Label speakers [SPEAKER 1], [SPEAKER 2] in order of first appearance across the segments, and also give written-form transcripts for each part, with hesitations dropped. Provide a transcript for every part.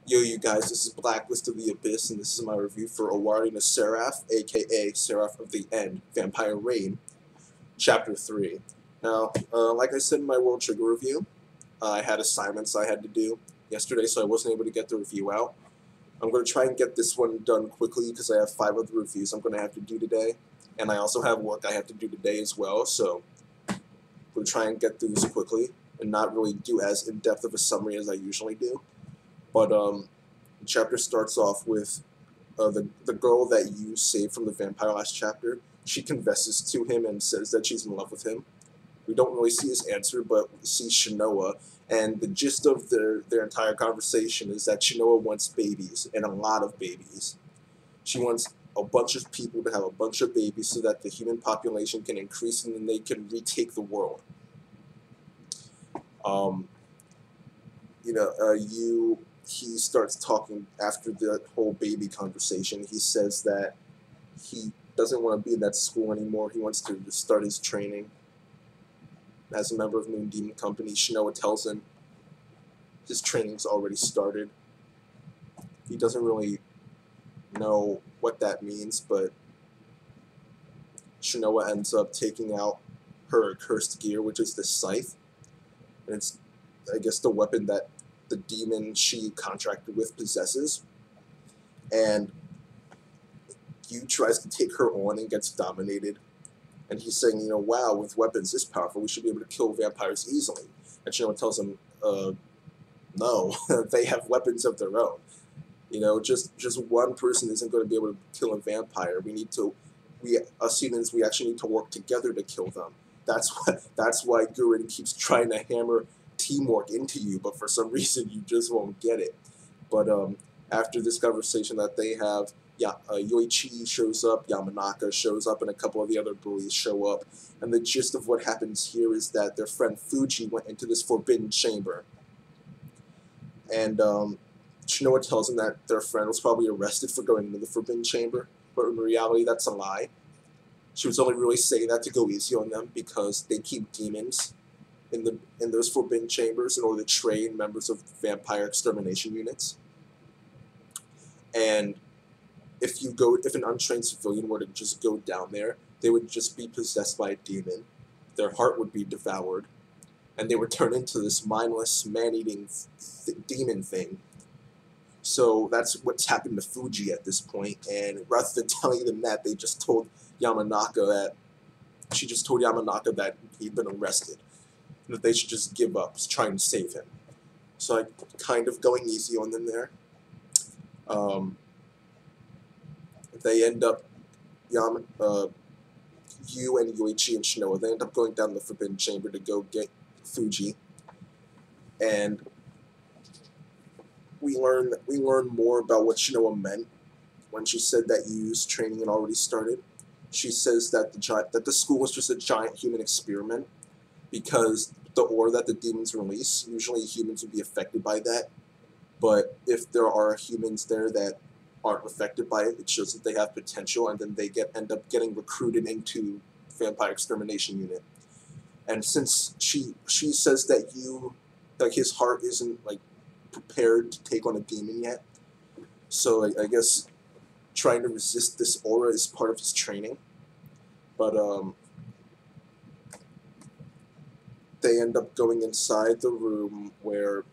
[SPEAKER 1] Yo, you guys, this is Blacklist of the Abyss, and this is my review for Awarding a Seraph, aka Seraph of the End, Vampire Reign, Chapter 3. Now, like I said in my World Trigger review, I had assignments I had to do yesterday, so I wasn't able to get the review out. I'm going to try and get this one done quickly because I have 5 other reviews I'm going to have to do today, and I also have work I have to do today as well, so I'm going to try and get through this quickly and not really do as in-depth of a summary as I usually do. But the chapter starts off with the girl that you saved from the vampire last chapter. She confesses to him and says that she's in love with him. We don't really see his answer, but we see Shinoa, and the gist of their entire conversation is that Shinoa wants babies, and a lot of babies. She wants a bunch of people to have a bunch of babies so that the human population can increase and then they can retake the world. Um, he starts talking after the whole baby conversation. He says that he doesn't want to be in that school anymore. He wants to start his training as a member of Moon Demon Company. Shinoa tells him his training's already started. He doesn't really know what that means, but Shinoa ends up taking out her cursed gear, which is the scythe. And it's, I guess, the weapon that the demon she contracted with possesses. And Yu tries to take her on and gets dominated. And he's saying, wow, with weapons this powerful, we should be able to kill vampires easily. And Shinoa tells him, no, they have weapons of their own. Just one person isn't going to be able to kill a vampire. Us humans, we actually need to work together to kill them. That's why Gurren keeps trying to hammer teamwork into you, but for some reason you just won't get it. But after this conversation that they have, Yoichi shows up, Yamanaka shows up, and a couple of the other bullies show up. And the gist of what happens here is that their friend Fuji went into this forbidden chamber. And Shinoa tells them that their friend was probably arrested for going into the forbidden chamber, but in reality that's a lie. She was only really saying that to go easy on them because they keep demons in those forbidden chambers in order to train members of vampire extermination units. And if an untrained civilian were to just go down there, they would just be possessed by a demon. Their heart would be devoured, and they would turn into this mindless, man-eating demon thing. So that's what's happened to Fuji at this point. And rather than telling them that, they just told Yamanaka that he'd been arrested, and that they should just give up trying to save him. So I'm kind of going easy on them there. They end up, Yu and Yoichi and Shinoa, they end up going down the forbidden chamber to go get Fuji. And we learn more about what Shinoa meant when she said that Yu's training had already started. She says that the school was just a giant human experiment because the aura that the demons release, usually humans would be affected by that. But if there are humans there that aren't affected by it, it shows that they have potential, and then they end up getting recruited into vampire extermination unit. And since she says that his heart isn't prepared to take on a demon yet, so I guess trying to resist this aura is part of his training. But they end up going inside the room where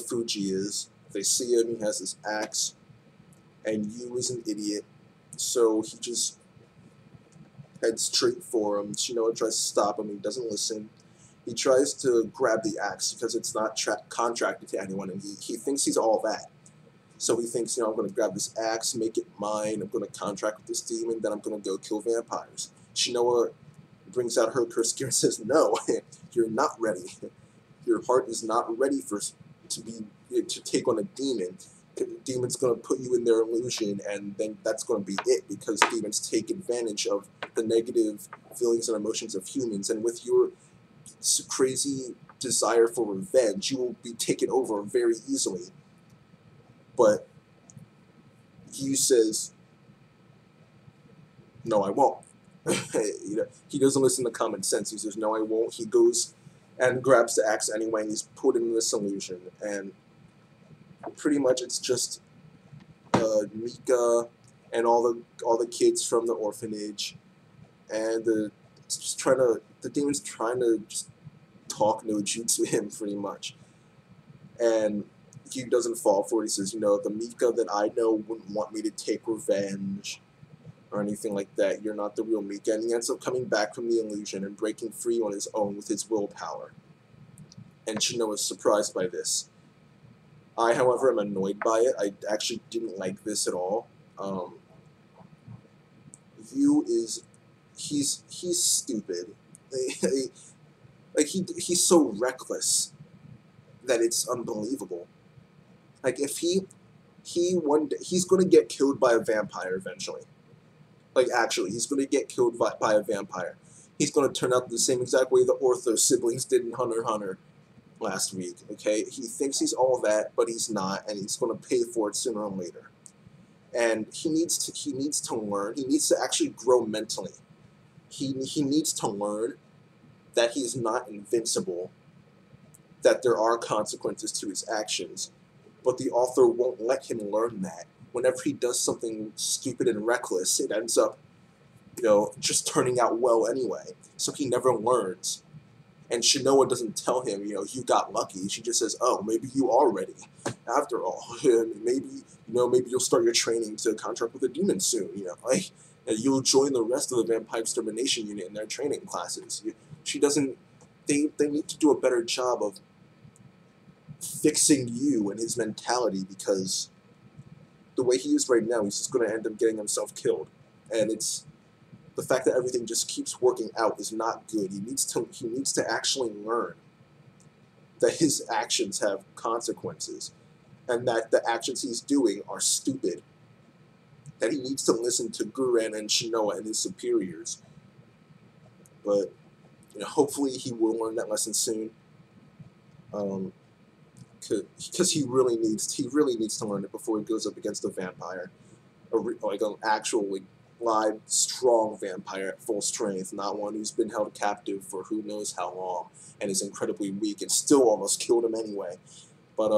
[SPEAKER 1] Fuji is. They see him, he has his axe, and Yu is an idiot, so he just heads straight for him. Shinoa tries to stop him, he doesn't listen. He tries to grab the axe because it's not contracted to anyone, and he thinks he's all that. So he thinks, I'm going to grab this axe, make it mine, I'm going to contract with this demon, then I'm going to go kill vampires. Shinoa brings out her curse gear and says, no, you're not ready. Your heart is not ready to take on a demon. The demon's going to put you in their illusion, and then that's going to be it, because demons take advantage of the negative feelings and emotions of humans, and with your crazy desire for revenge, you will be taken over very easily. But he says, no, I won't. He doesn't listen to common sense. He says, no, I won't. He goes and grabs the axe anyway, and he's put in this illusion. And pretty much it's just Mika and all the kids from the orphanage, and the demon's trying to just talk no jutsu him pretty much, and he doesn't fall for it. He says, the Mika that I know wouldn't want me to take revenge or anything like that. You're not the real Mika. And he ends up coming back from the illusion and breaking free on his own with his willpower. And Shino is surprised by this. I, however, am annoyed by it. I actually didn't like this at all. He's stupid. Like he's so reckless that it's unbelievable. Like if he one day he's gonna get killed by a vampire eventually. Like actually, he's gonna get killed by a vampire. He's gonna turn out the same exact way the Ortho siblings did in Hunter x Hunter last week. Okay, he thinks he's all that, but he's not, and he's gonna pay for it sooner or later. And he needs to learn. He needs to actually grow mentally. He needs to learn that he's not invincible, that there are consequences to his actions, but the author won't let him learn that. Whenever he does something stupid and reckless, it ends up, just turning out well anyway. So he never learns. And Shinoa doesn't tell him, you got lucky. She just says, oh, maybe you are ready. After all, maybe you'll start your training to contract with a demon soon, and you'll join the rest of the Vampire Extermination Unit in their training classes. She doesn't, they need to do a better job of fixing you and his mentality, because the way he is right now, he's just going to end up getting himself killed. And it's the fact that everything just keeps working out is not good. He needs to actually learn that his actions have consequences, and that the actions he's doing are stupid. That he needs to listen to Guren and Shinoa and his superiors. But hopefully he will learn that lesson soon. Because he really needs to learn it before he goes up against a vampire, like an actual live, strong vampire at full strength, not one who's been held captive for who knows how long and is incredibly weak and still almost killed him anyway. But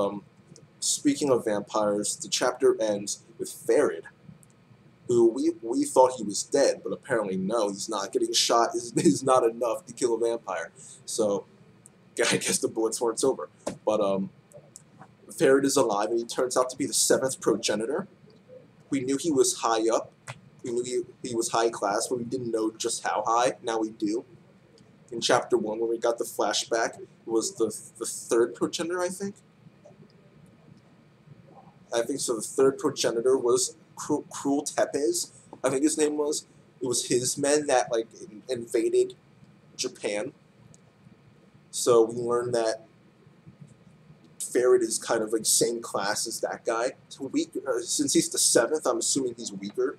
[SPEAKER 1] speaking of vampires, the chapter ends with Farid, who we thought he was dead, but apparently no, he's not. Getting shot is not enough to kill a vampire. So I guess the bullets weren't over. But Farid is alive, and he turns out to be the 7th progenitor. We knew he was high up. We knew he was high class, but we didn't know just how high. Now we do. In Chapter 1, when we got the flashback, it was the 3rd progenitor, I think? I think so. The 3rd progenitor was Cruel Tepes, I think his name was. It was his men that, invaded Japan. So we learned that Farid is kind of same class as that guy. So since he's the 7th, I'm assuming he's weaker.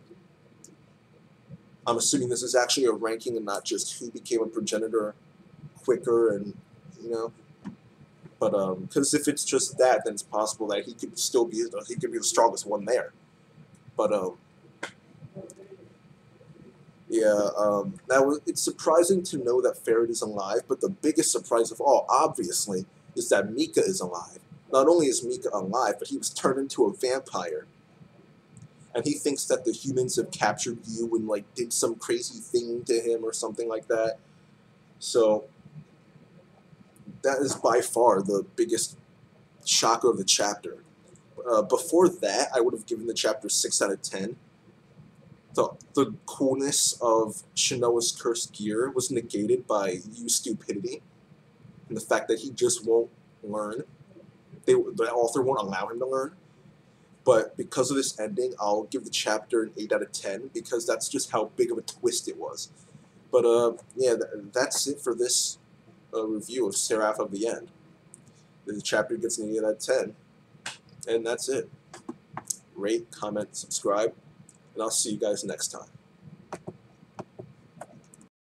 [SPEAKER 1] I'm assuming this is actually a ranking and not just who became a progenitor quicker, and But because if it's just that, then it's possible that he could still be the strongest one there. But it's surprising to know that Farid is alive. But the biggest surprise of all, obviously, is that Mika is alive. Not only is Mika alive, but he was turned into a vampire. And he thinks that the humans have captured you and did some crazy thing to him or something like that. So that is by far the biggest shocker of the chapter. Before that, I would have given the chapter 6 out of 10. The coolness of Shinoa's cursed gear was negated by stupidity, and the fact that he just won't learn. The author won't allow him to learn. But because of this ending, I'll give the chapter an 8 out of 10, because that's just how big of a twist it was. But that's it for this review of Seraph of the End. The chapter gets an 8 out of 10, and that's it. Rate, comment, subscribe, and I'll see you guys next time.